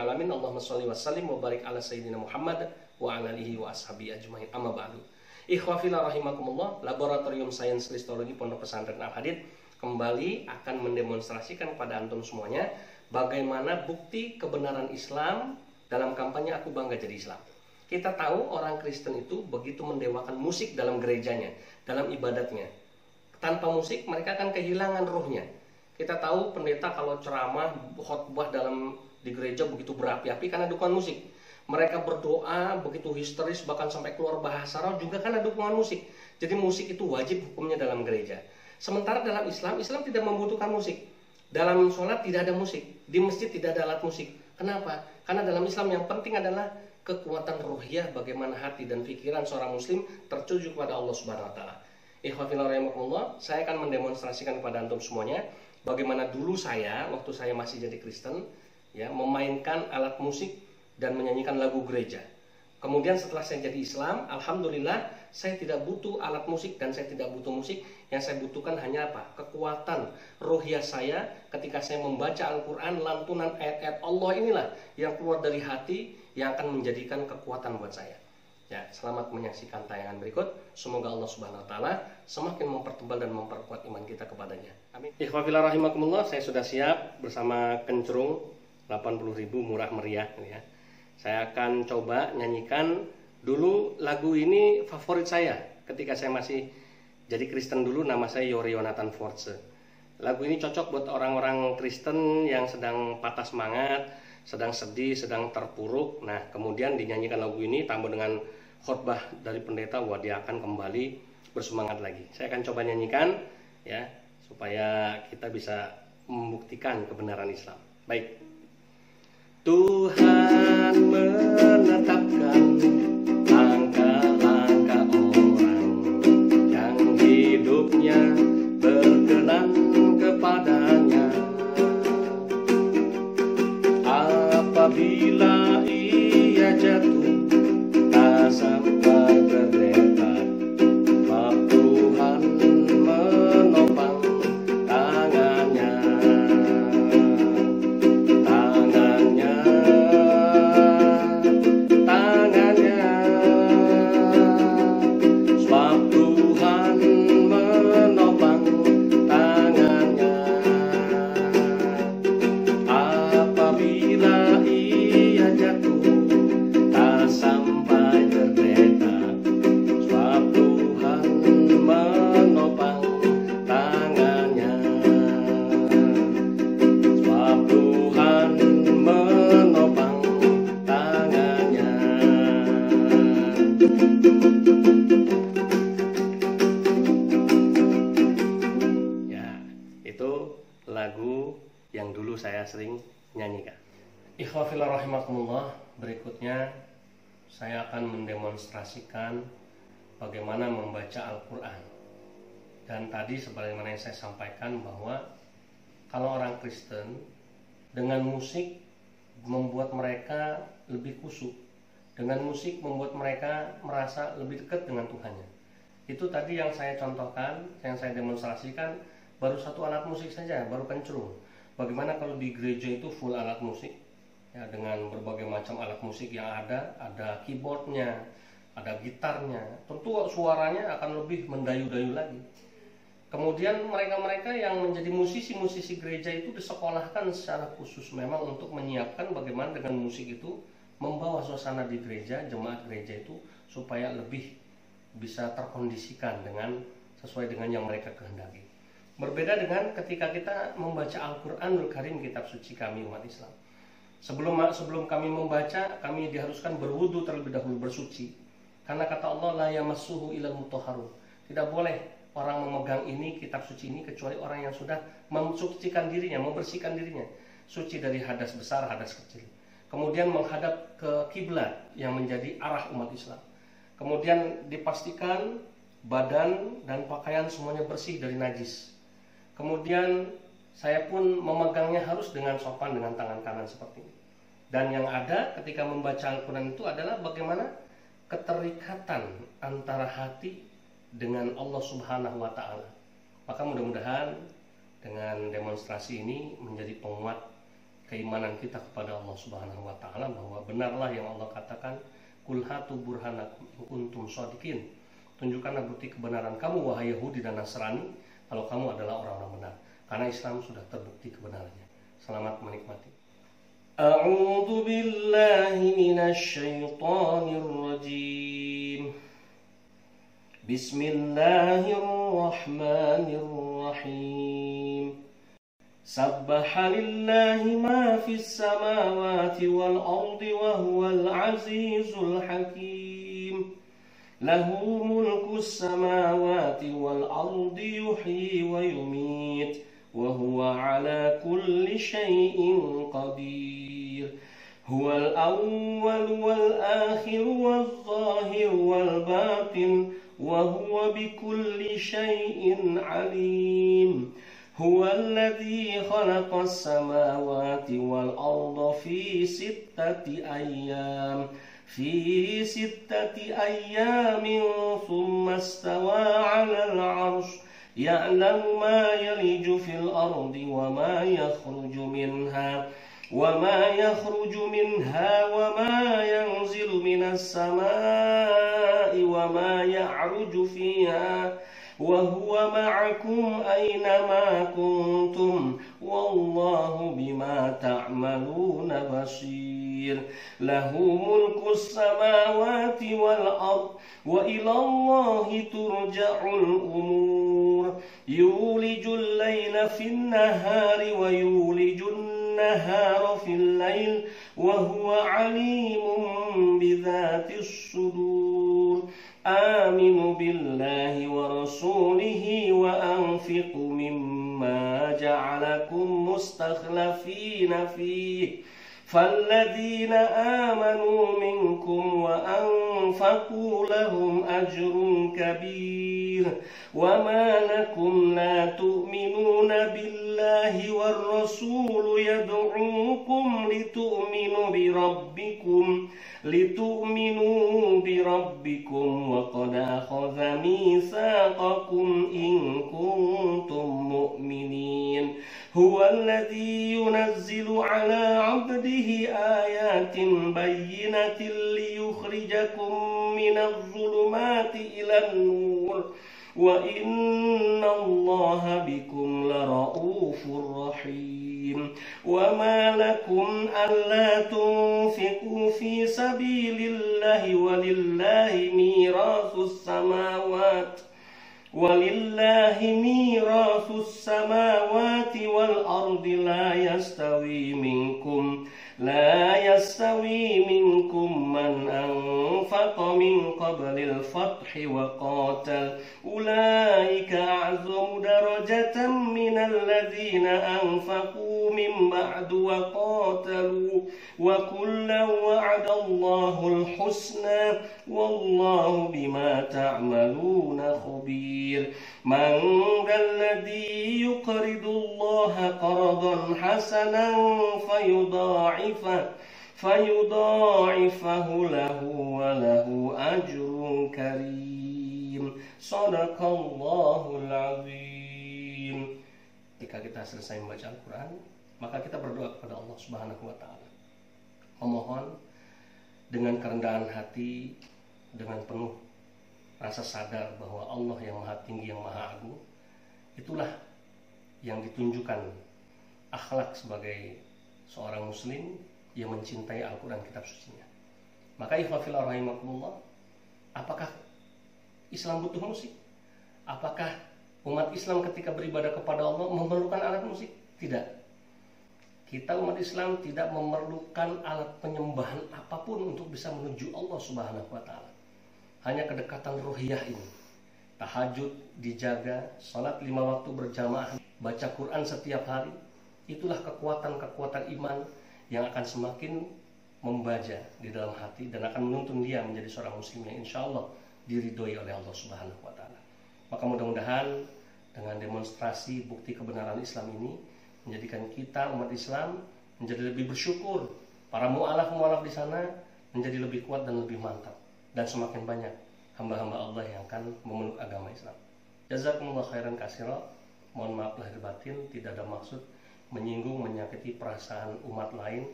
alamin. Allahumma sholli wa sallim wa barik ala sayyidina Muhammad wa ala alihi wa ashabihi ajmain. Amma ba'du. Ikhwafillah rahimakumullah, Laboratorium Sains Kristologi Pondok Pesantren Al-Hadid kembali akan mendemonstrasikan kepada antum semuanya bagaimana bukti kebenaran Islam dalam kampanye Aku Bangga Jadi Islam. Kita tahu orang Kristen itu begitu mendewakan musik dalam gerejanya, dalam ibadatnya. Tanpa musik mereka akan kehilangan rohnya. Kita tahu pendeta kalau ceramah, khotbah di gereja begitu berapi-api karena dukungan musik. Mereka berdoa begitu histeris bahkan sampai keluar bahasa roh juga karena dukungan musik. Jadi musik itu wajib hukumnya dalam gereja. Sementara dalam Islam, Islam tidak membutuhkan musik. Dalam sholat tidak ada musik, di masjid tidak ada alat musik. Kenapa? Karena dalam Islam yang penting adalah kekuatan ruhiyah, bagaimana hati dan pikiran seorang muslim tertuju kepada Allah Subhanahu wa taala. Ikhwafillah rahimakumullah, saya akan mendemonstrasikan kepada antum semuanya bagaimana dulu saya waktu saya masih jadi Kristen ya, memainkan alat musik dan menyanyikan lagu gereja. Kemudian setelah saya jadi Islam, alhamdulillah saya tidak butuh alat musik dan saya tidak butuh musik. Yang saya butuhkan hanya apa? Kekuatan ruhiyah saya ketika saya membaca Al-Quran, lantunan ayat-ayat Allah inilah yang keluar dari hati yang akan menjadikan kekuatan buat saya. Ya, selamat menyaksikan tayangan berikut. Semoga Allah Subhanahu wa taala semakin mempertebal dan memperkuat iman kita kepadanya. Amin. Ikhwafillah rahimakumullah, saya sudah siap bersama kencrung 80.000 murah meriah ya. Saya akan coba nyanyikan dulu lagu ini, favorit saya ketika saya masih jadi Kristen dulu. Nama saya Yori Yonatan Force. Lagu ini cocok buat orang-orang Kristen yang sedang patah semangat, sedang sedih, sedang terpuruk. Nah, kemudian dinyanyikan lagu ini tambah dengan khotbah dari pendeta, wah dia akan kembali bersemangat lagi. Saya akan coba nyanyikan ya, supaya kita bisa membuktikan kebenaran Islam. Baik. Tuhan menetapkan langkah-langkah orang yang hidupnya berkenan kepadanya. Apabila ia jatuh tak sampai berdekat, sebab Tuhan menopang tangannya. Lagu yang dulu saya sering nyanyikan. Ikhwafillah rahimakumullah, berikutnya saya akan mendemonstrasikan bagaimana membaca Al-Quran. Dan tadi sebagaimana yang saya sampaikan bahwa kalau orang Kristen dengan musik membuat mereka lebih khusyuk, dengan musik membuat mereka merasa lebih dekat dengan Tuhannya. Itu tadi yang saya contohkan, yang saya demonstrasikan. Baru satu alat musik saja, baru kencrung. Bagaimana kalau di gereja itu full alat musik ya, dengan berbagai macam alat musik yang ada keyboardnya, ada gitarnya. Tentu suaranya akan lebih mendayu-dayu lagi. Kemudian mereka-mereka yang menjadi musisi-musisi gereja itu disekolahkan secara khusus memang untuk menyiapkan bagaimana dengan musik itu membawa suasana di gereja, jemaat gereja itu supaya lebih bisa terkondisikan dengan sesuai dengan yang mereka kehendaki. Berbeda dengan ketika kita membaca Al-Quranul Karim, kitab suci kami umat Islam. Sebelum kami membaca, kami diharuskan berwudu terlebih dahulu, bersuci. Karena kata Allah, la yamassuhu ilal mutahharun. Tidak boleh orang memegang ini, kitab suci ini, kecuali orang yang sudah mensucikan dirinya, membersihkan dirinya. Suci dari hadas besar, hadas kecil. Kemudian menghadap ke kiblat yang menjadi arah umat Islam. Kemudian dipastikan badan dan pakaian semuanya bersih dari najis. Kemudian saya pun memegangnya harus dengan sopan dengan tangan kanan seperti ini. Dan yang ada ketika membaca Al-Quran itu adalah bagaimana keterikatan antara hati dengan Allah Subhanahu wa taala. Maka mudah-mudahan dengan demonstrasi ini menjadi penguat keimanan kita kepada Allah Subhanahu wa taala bahwa benarlah yang Allah katakan, qul hatu burhanakum in kuntum shadiqin. Tunjukkanlah bukti kebenaran kamu wahai Yahudi dan Nasrani kalau kamu adalah orang-orang benar. Karena Islam sudah terbukti kebenarannya. Selamat menikmati. A'udzu billahi minasy syaithanir rajim. Bismillahirrahmanirrahim. Sabbaha lillahi ma fis samawati wal ardi wa huwal azizul hakim. Lahu mulkus samawati wal ardi yuhyi wa yumit wa huwa ala kulli syai'in qadir. Huwal awwal wal akhir wal zahir wal batin wa huwa bikulli syai'in alim. Huwallazi khalaqas samawati wal arda fi sittati ayyamin thumma istawa 'alal 'arsy ya'lamu ma yaliju fil ardi wa ma yakhruju minha wa ma yanzilu minas samaa'i wa ma ya'ruju fiha wa huwa ma'akum aynama kuntum wallahu bima ta'maluna basir. Lahu mulkus samawati wal ard wa ila Allahi turja'ul umur. Yulijul layla fin nahari wa yulijun nahara fil layl wa huwa 'alimun bidhatis sudur. Aminu billahi wa rasulihi wa anfiqu mimma ja'alakum mustakhlafina fihi falladhina amanu minkum wa anfaqu lahum ajrun kabir. Wa ma lakum la tu'minuna billahi war rasul yad'ukum litu'minu bi rabbikum wa qad akhadha mitsaqakum in kuntum mu'minin. Huwallazi yunazzilu ala 'abdihi ayatin bayyinatin liyukhrijakum minadh dhulumati ilan nur wa inna Allaha bikum lara'ufur rahim. Wa ma lakum alla tunfiqu fi sabilillahi walillahi mirasus samawati wal ardi la yastawi minkum man anfaqa min qablil fathi wa qatal ulaika a'zamu darajatan minal ladzina anfaqu min ba'du wa qatalu wa kullan wa'adallahu al-husna wallahu bima ta'maluna khabir. Man dalladhi yuqridu Allaha qardan hasanan fayudha'ifahu lahu wa lahu ajrun karim. Shadaqallahul azim. Ketika kita selesai membaca Al-Quran, maka kita berdoa kepada Allah Subhanahu wa ta'ala, memohon dengan kerendahan hati, dengan penuh rasa sadar bahwa Allah yang maha tinggi, yang maha agung. Itulah yang ditunjukkan akhlak sebagai seorang muslim yang mencintai Al-Quran, kitab sucinya. Maka ikhwafillah rahimakumullah, apakah Islam butuh musik? Apakah umat Islam ketika beribadah kepada Allah memerlukan alat musik? Tidak. Kita umat Islam tidak memerlukan alat penyembahan apapun untuk bisa menuju Allah Subhanahu wa ta'ala. Hanya kedekatan ruhiyah ini. Tahajud dijaga, salat 5 waktu berjamaah, baca Quran setiap hari. Itulah kekuatan-kekuatan iman yang akan semakin membaja di dalam hati dan akan menuntun dia menjadi seorang muslim yang insya Allah diridhoi oleh Allah Subhanahu wa ta'ala. Maka mudah-mudahan dengan demonstrasi bukti kebenaran Islam ini menjadikan kita umat Islam menjadi lebih bersyukur. Para mu'alaf-mu'alaf di sana menjadi lebih kuat dan lebih mantap, dan semakin banyak hamba-hamba Allah yang akan memeluk agama Islam. Jazakumullah khairan katsira. Mohon maaf lahir batin, tidak ada maksud menyinggung, menyakiti perasaan umat lain.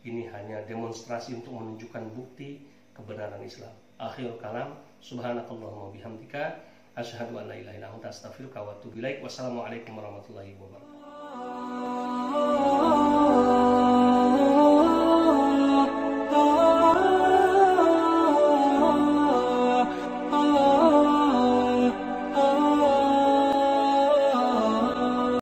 Ini hanya demonstrasi untuk menunjukkan bukti kebenaran Islam. Akhirul kalam, subhanakallahumma bihamdika, asyhadu an la ilaha illa anta, astaghfiruka wa atubu ilaik. Wassalamualaikum warahmatullahi wabarakatuh.